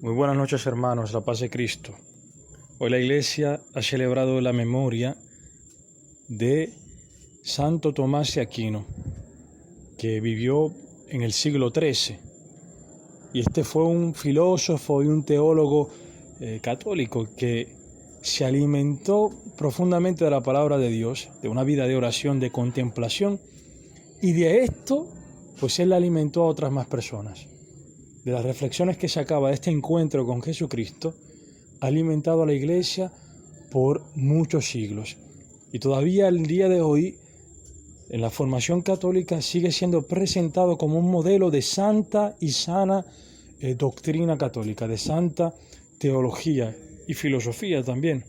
Muy buenas noches, hermanos, la paz de Cristo. Hoy la Iglesia ha celebrado la memoria de Santo Tomás de Aquino, que vivió en el siglo XIII. Y este fue un filósofo y un teólogo católico que se alimentó profundamente de la palabra de Dios, de una vida de oración, de contemplación, y de esto, pues él alimentó a otras más personas. De las reflexiones que sacaba de este encuentro con Jesucristo, ha alimentado a la Iglesia por muchos siglos. Y todavía el día de hoy, en la formación católica, sigue siendo presentado como un modelo de santa y sana doctrina católica, de santa teología y filosofía también.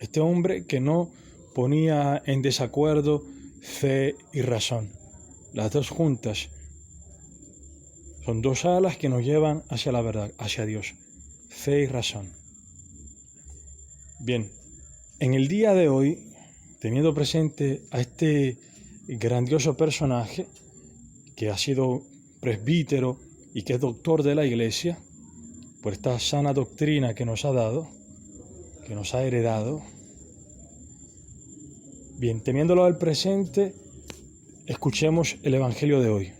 Este hombre que no ponía en desacuerdo fe y razón. Las dos juntas son dos alas que nos llevan hacia la verdad, hacia Dios, fe y razón. Bien, en el día de hoy, teniendo presente a este grandioso personaje que ha sido presbítero y que es doctor de la Iglesia, por esta sana doctrina que nos ha dado, que nos ha heredado, bien, teniéndolo al presente, escuchemos el Evangelio de hoy.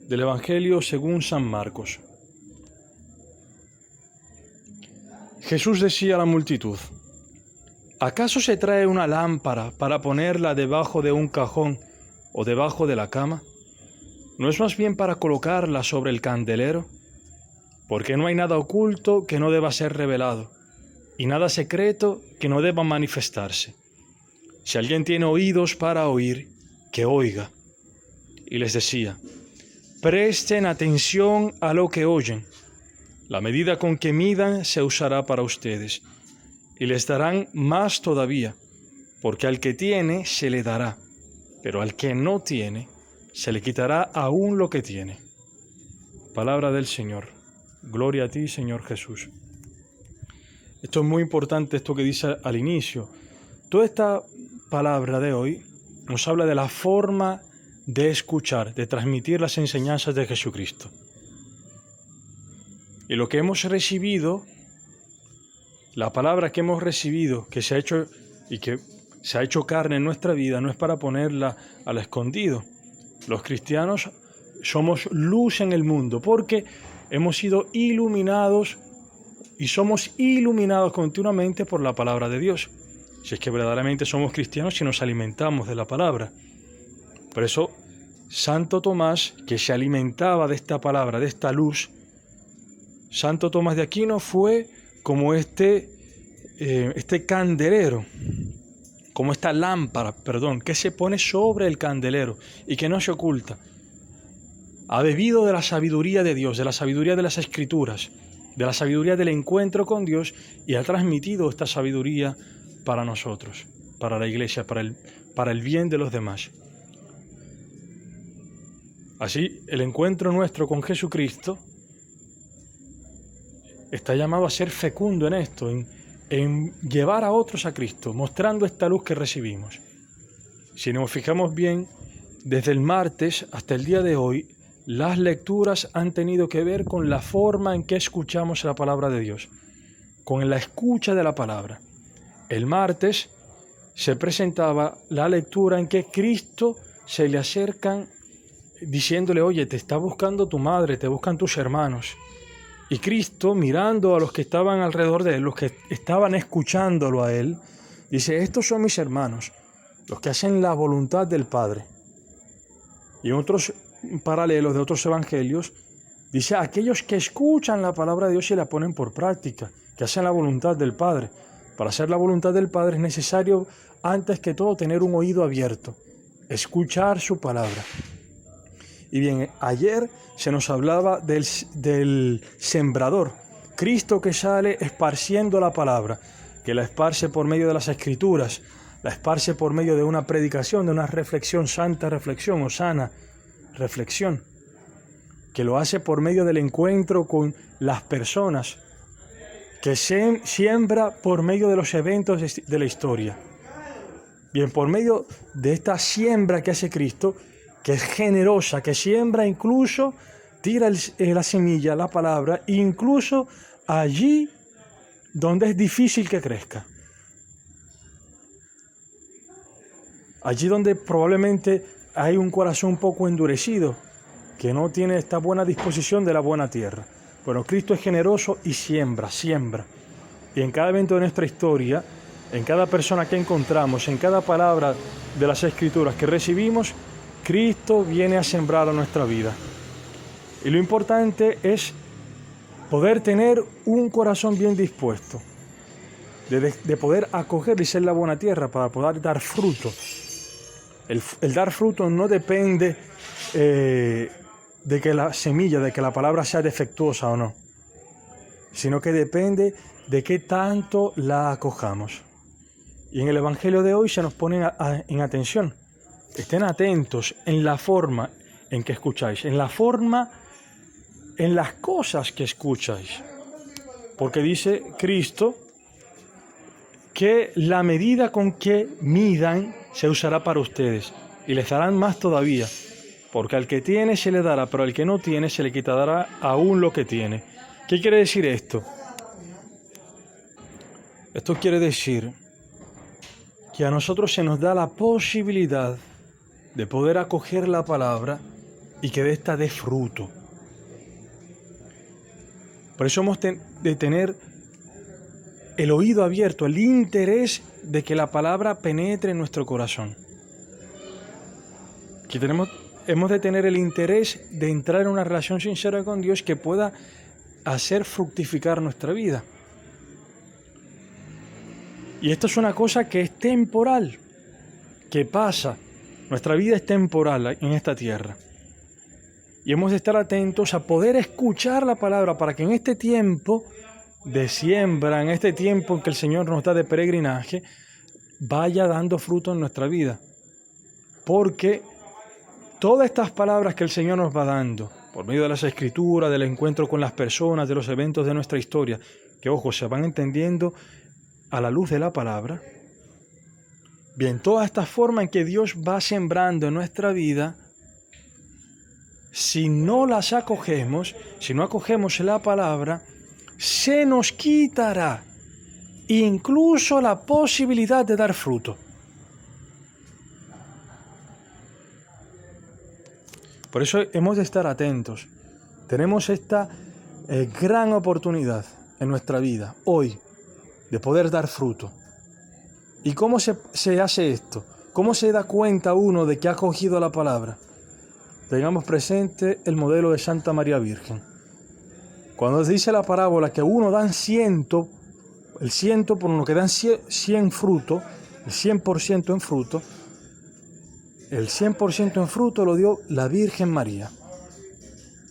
Del Evangelio según San Marcos. Jesús decía a la multitud: ¿acaso se trae una lámpara para ponerla debajo de un cajón o debajo de la cama? ¿No es más bien para colocarla sobre el candelero? Porque no hay nada oculto que no deba ser revelado, y nada secreto que no deba manifestarse. Si alguien tiene oídos para oír, que oiga. Y les decía: presten atención a lo que oyen. La medida con que midan se usará para ustedes, y les darán más todavía, porque al que tiene se le dará, pero al que no tiene se le quitará aún lo que tiene. Palabra del Señor. Gloria a ti, Señor Jesús. Esto es muy importante, esto que dice al inicio. Toda esta palabra de hoy nos habla de la forma de escuchar, de transmitir las enseñanzas de Jesucristo. Y lo que hemos recibido, la palabra que hemos recibido, que se ha hecho y que se ha hecho carne en nuestra vida, no es para ponerla al escondido. Los cristianos somos luz en el mundo porque hemos sido iluminados y somos iluminados continuamente por la palabra de Dios. Si es que verdaderamente somos cristianos y nos alimentamos de la palabra. Por eso, Santo Tomás, que se alimentaba de esta palabra, de esta luz, Santo Tomás de Aquino fue como este candelero, como esta lámpara, que se pone sobre el candelero y que no se oculta. Ha bebido de la sabiduría de Dios, de la sabiduría de las Escrituras, de la sabiduría del encuentro con Dios, y ha transmitido esta sabiduría para nosotros, para la Iglesia, para el bien de los demás. Así, el encuentro nuestro con Jesucristo está llamado a ser fecundo en esto, en llevar a otros a Cristo, mostrando esta luz que recibimos. Si nos fijamos bien, desde el martes hasta el día de hoy, las lecturas han tenido que ver con la forma en que escuchamos la palabra de Dios, con la escucha de la palabra. El martes se presentaba la lectura en que Cristo se le acercan diciéndole: oye, te está buscando tu madre, te buscan tus hermanos. Y Cristo, mirando a los que estaban alrededor de él, los que estaban escuchándolo a él, dice: estos son mis hermanos, los que hacen la voluntad del Padre. Y en otros paralelos de otros evangelios, dice: aquellos que escuchan la palabra de Dios y la ponen por práctica, que hacen la voluntad del Padre. Para hacer la voluntad del Padre es necesario, antes que todo, tener un oído abierto, escuchar su palabra. Y bien, ayer se nos hablaba del sembrador, Cristo que sale esparciendo la palabra, que la esparce por medio de las Escrituras, la esparce por medio de una predicación, de una reflexión, santa reflexión o sana reflexión, que lo hace por medio del encuentro con las personas, que se siembra por medio de los eventos de la historia. Bien, por medio de esta siembra que hace Cristo, que es generosa, que siembra incluso tira la semilla, la palabra, incluso allí donde es difícil que crezca. Allí donde probablemente hay un corazón un poco endurecido, que no tiene esta buena disposición de la buena tierra. Bueno, Cristo es generoso y siembra. Y en cada evento de nuestra historia, en cada persona que encontramos, en cada palabra de las Escrituras que recibimos, Cristo viene a sembrar a nuestra vida. Y lo importante es poder tener un corazón bien dispuesto, de poder acoger y ser la buena tierra para poder dar fruto. El dar fruto no depende de que la semilla, de que la palabra sea defectuosa o no, sino que depende de qué tanto la acojamos. Y en el Evangelio de hoy se nos pone en atención. Estén atentos en la forma en que escucháis, en las cosas que escucháis. Porque dice Cristo que la medida con que midan se usará para ustedes y les darán más todavía, porque al que tiene se le dará, pero al que no tiene se le quitará aún lo que tiene. ¿Qué quiere decir esto? Esto quiere decir que a nosotros se nos da la posibilidad de poder acoger la palabra y que de esta dé fruto. Por eso hemos de tener el oído abierto, el interés de que la palabra penetre en nuestro corazón. Que hemos de tener el interés de entrar en una relación sincera con Dios que pueda hacer fructificar nuestra vida. Y esto es una cosa que es temporal, que pasa. Nuestra vida es temporal en esta tierra. Y hemos de estar atentos a poder escuchar la palabra para que en este tiempo de siembra, en este tiempo en que el Señor nos da de peregrinaje, vaya dando fruto en nuestra vida. Porque todas estas palabras que el Señor nos va dando, por medio de las Escrituras, del encuentro con las personas, de los eventos de nuestra historia, que ojo, se van entendiendo a la luz de la palabra. Bien, toda esta forma en que Dios va sembrando en nuestra vida, si no las acogemos, si no acogemos la palabra, se nos quitará incluso la posibilidad de dar fruto. Por eso hemos de estar atentos. Tenemos esta gran oportunidad en nuestra vida, hoy, de poder dar fruto. ¿Y cómo se hace esto? ¿Cómo se da cuenta uno de que ha cogido la palabra? Tengamos presente el modelo de Santa María Virgen. Cuando dice la parábola que uno dan 100, el 100 por uno que dan 100 fruto, el 100% en fruto, el 100% en fruto lo dio la Virgen María.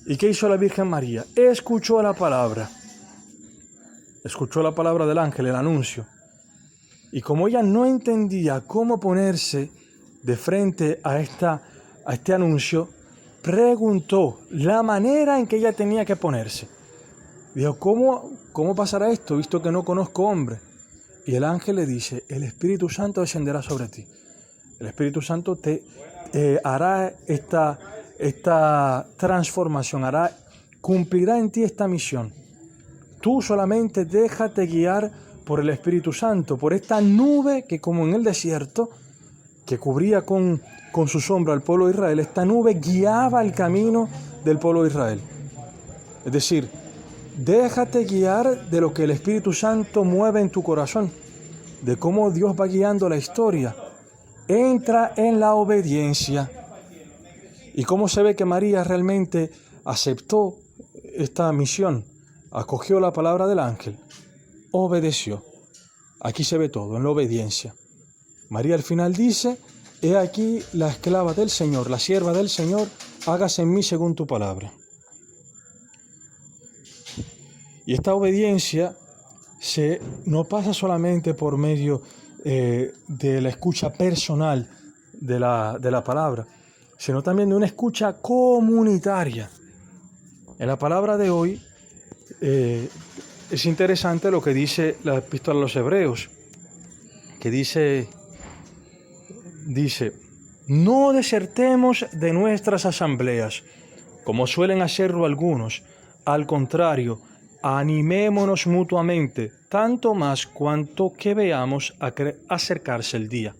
¿Y qué hizo la Virgen María? Escuchó la palabra del ángel, el anuncio. Y como ella no entendía cómo ponerse de frente a este anuncio, preguntó la manera en que ella tenía que ponerse. Dijo, ¿cómo pasará esto, visto que no conozco hombre? Y el ángel le dice, el Espíritu Santo descenderá sobre ti. El Espíritu Santo te hará esta transformación, cumplirá en ti esta misión. Tú solamente déjate guiar por el Espíritu Santo, por esta nube que como en el desierto, que cubría con su sombra al pueblo de Israel, esta nube guiaba el camino del pueblo de Israel. Es decir, déjate guiar de lo que el Espíritu Santo mueve en tu corazón, de cómo Dios va guiando la historia. Entra en la obediencia. ¿Y cómo se ve que María realmente aceptó esta misión? Acogió la palabra del ángel, obedeció. Aquí se ve todo, en la obediencia. María al final dice, he aquí la esclava del Señor, la sierva del Señor, hágase en mí según tu palabra. Y esta obediencia no pasa solamente por medio de la escucha personal de la palabra, sino también de una escucha comunitaria. En la palabra de hoy es interesante lo que dice la epístola a los Hebreos, que dice, no desertemos de nuestras asambleas, como suelen hacerlo algunos. Al contrario, animémonos mutuamente, tanto más cuanto que veamos acercarse el día.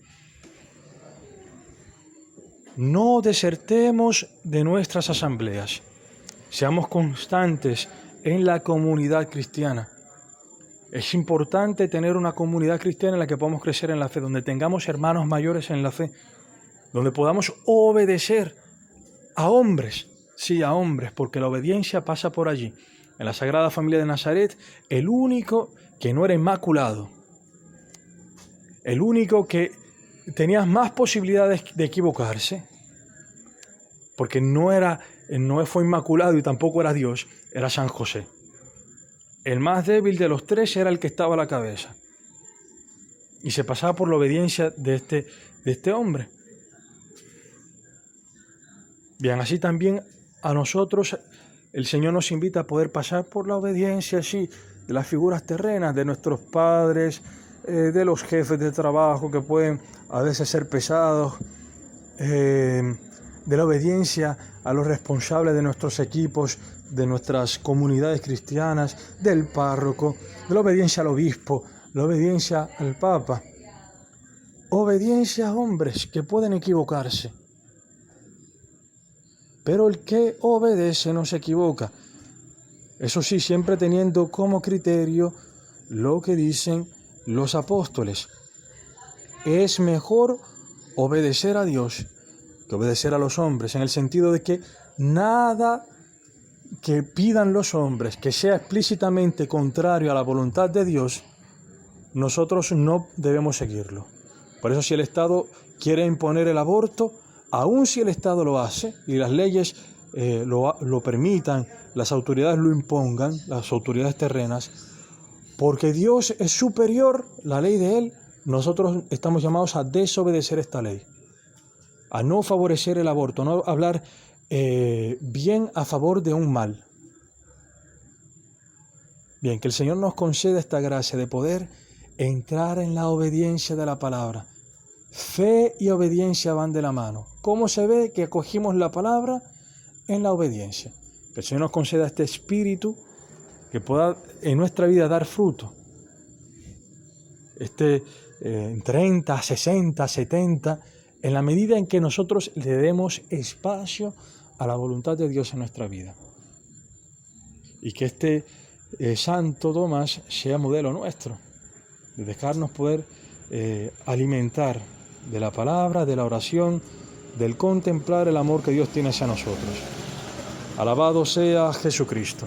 No desertemos de nuestras asambleas. Seamos constantes en la comunidad cristiana. Es importante tener una comunidad cristiana en la que podamos crecer en la fe, donde tengamos hermanos mayores en la fe, donde podamos obedecer a hombres, sí, a hombres, porque la obediencia pasa por allí. En la Sagrada Familia de Nazaret, el único que no era inmaculado, el único que tenía más posibilidades de equivocarse, porque no fue inmaculado y tampoco era Dios, era San José. El más débil de los tres era el que estaba a la cabeza. Y se pasaba por la obediencia de este hombre. Bien, así también a nosotros el Señor nos invita a poder pasar por la obediencia así, de las figuras terrenas, de nuestros padres, de los jefes de trabajo que pueden a veces ser pesados, de la obediencia a los responsables de nuestros equipos, de nuestras comunidades cristianas, del párroco, de la obediencia al obispo, la obediencia al papa. Obediencia a hombres que pueden equivocarse. Pero el que obedece no se equivoca. Eso sí, siempre teniendo como criterio lo que dicen los apóstoles. Es mejor obedecer a Dios que obedecer a los hombres, en el sentido de que nada que pidan los hombres que sea explícitamente contrario a la voluntad de Dios, nosotros no debemos seguirlo. Por eso si el Estado quiere imponer el aborto, aun si el Estado lo hace y las leyes lo permitan, las autoridades lo impongan, las autoridades terrenas, porque Dios es superior, la ley de Él, nosotros estamos llamados a desobedecer esta ley, a no favorecer el aborto, no hablar bien a favor de un mal. Bien, que el Señor nos conceda esta gracia de poder entrar en la obediencia de la palabra. Fe y obediencia van de la mano. ¿Cómo se ve que acogimos la palabra? En la obediencia. Que el Señor nos conceda este espíritu que pueda en nuestra vida dar fruto. 30, 60, 70, en la medida en que nosotros le demos espacio a la voluntad de Dios en nuestra vida. Y que este Santo Tomás sea modelo nuestro, de dejarnos poder alimentar de la palabra, de la oración, del contemplar el amor que Dios tiene hacia nosotros. Alabado sea Jesucristo.